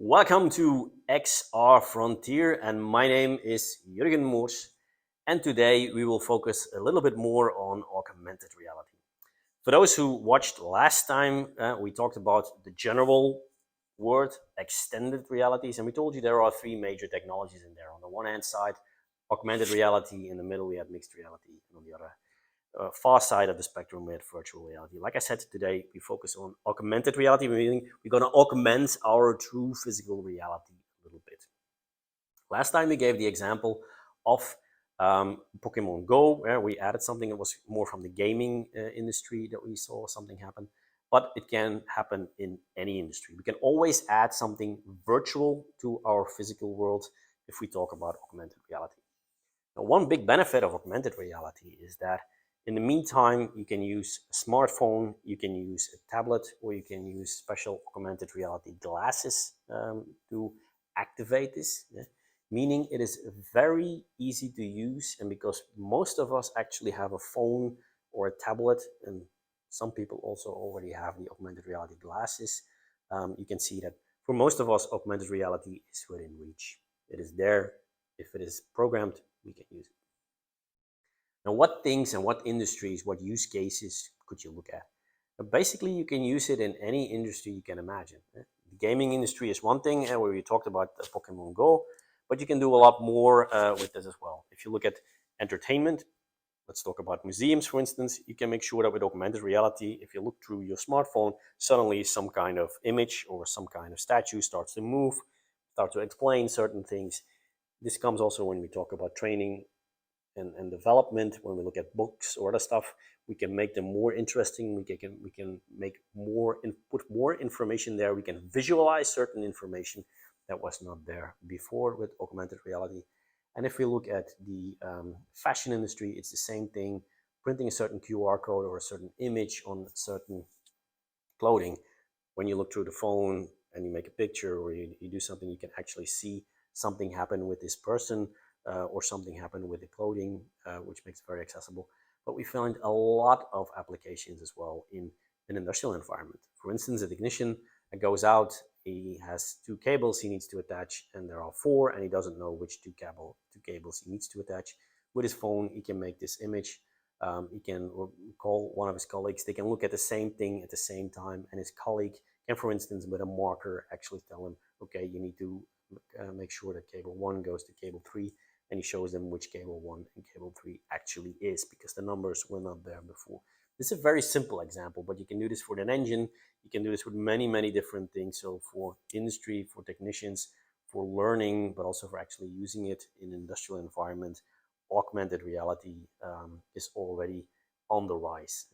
Welcome to XR Frontier, and my name is Jurgen Moors. And today we will focus a little bit more on augmented reality. For those who watched last time, we talked about the general word, extended realities, and we told you there are three major technologies in there. On the one hand side, augmented reality. In the middle, we had mixed reality, and on the other far side of the spectrum with virtual reality. Like I said, today we focus on augmented reality, meaning we're going to augment our true physical reality a little bit. Last time we gave the example of Pokemon Go, where we added something that was more from the gaming industry that we saw something happen, but it can happen in any industry. We can always add something virtual to our physical world if we talk about augmented reality. Now, one big benefit of augmented reality is that in the meantime, you can use a smartphone, you can use a tablet, or you can use special augmented reality glasses to activate this. Yeah? Meaning it is very easy to use, and because most of us actually have a phone or a tablet, and some people also already have the augmented reality glasses, you can see that for most of us, augmented reality is within reach. It is there. If it is programmed, we can use it. Now, what things and what industries, what use cases could you look at? Now, basically, you can use it in any industry you can imagine. The gaming industry is one thing, where we talked about Pokemon Go, but you can do a lot more with this as well. If you look at entertainment, let's talk about museums, for instance. You can make sure that with augmented reality, if you look through your smartphone, suddenly some kind of image or some kind of statue starts to move, start to explain certain things. This comes also when we talk about training and development. When we look at books or other stuff, we can make them more interesting. We can make more put more information there. We can visualize certain information that was not there before with augmented reality. And if we look at the fashion industry, it's the same thing. Printing a certain QR code or a certain image on certain clothing. When you look through the phone and you make a picture or you do something, you can actually see something happen with this person or something happen with the clothing, which makes it very accessible. But we find a lot of applications as well in an industrial environment. For instance, a technician that goes out, he has two cables he needs to attach, and there are four, and he doesn't know which two cables he needs to attach. With his phone, he can make this image. He can call one of his colleagues. They can look at the same thing at the same time, and his colleague can, for instance, with a marker, actually tell him, okay, you need to make sure that cable 1 goes to cable 3, and he shows them which cable 1 and cable 3 actually is, because the numbers were not there before. This is a very simple example, but you can do this for an engine. You can do this with many, many different things. So for industry, for technicians, for learning, but also for actually using it in an industrial environment, augmented reality is already on the rise.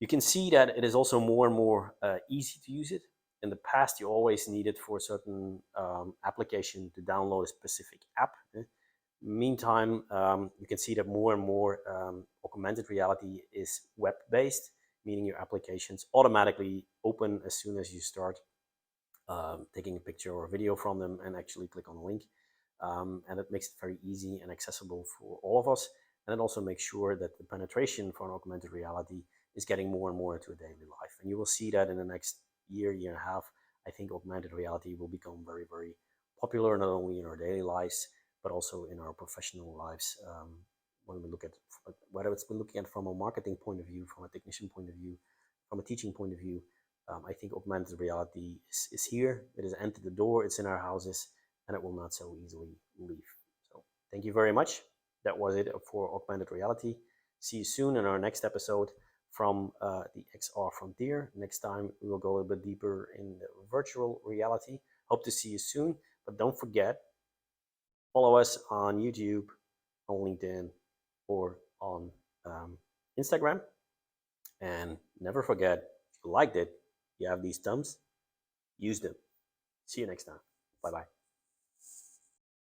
You can see that it is also more and more easy to use it. In the past, you always needed for a certain application to download a specific app. Meantime, you can see that more and more augmented reality is web-based, meaning your applications automatically open as soon as you start taking a picture or a video from them and actually click on a link. And it makes it very easy and accessible for all of us. And it also makes sure that the penetration for an augmented reality is getting more and more into a daily life. And you will see that in the next year and a half. I think augmented reality will become very, very popular, not only in our daily lives, but also in our professional lives. When we look at whether it's been looking at from a marketing point of view, from a technician point of view, from a teaching point of view, I think augmented reality is here. It has entered the door. It's in our houses, and it will not so easily leave. So thank you very much. That was it for augmented reality. See you soon in our next episode from the XR Frontier. Next time we will go a little bit deeper in the virtual reality. Hope to see you soon, but don't forget, follow us on YouTube, on LinkedIn, or on Instagram. And never forget, if you liked it, you have these thumbs, use them. See you next time. Bye-bye.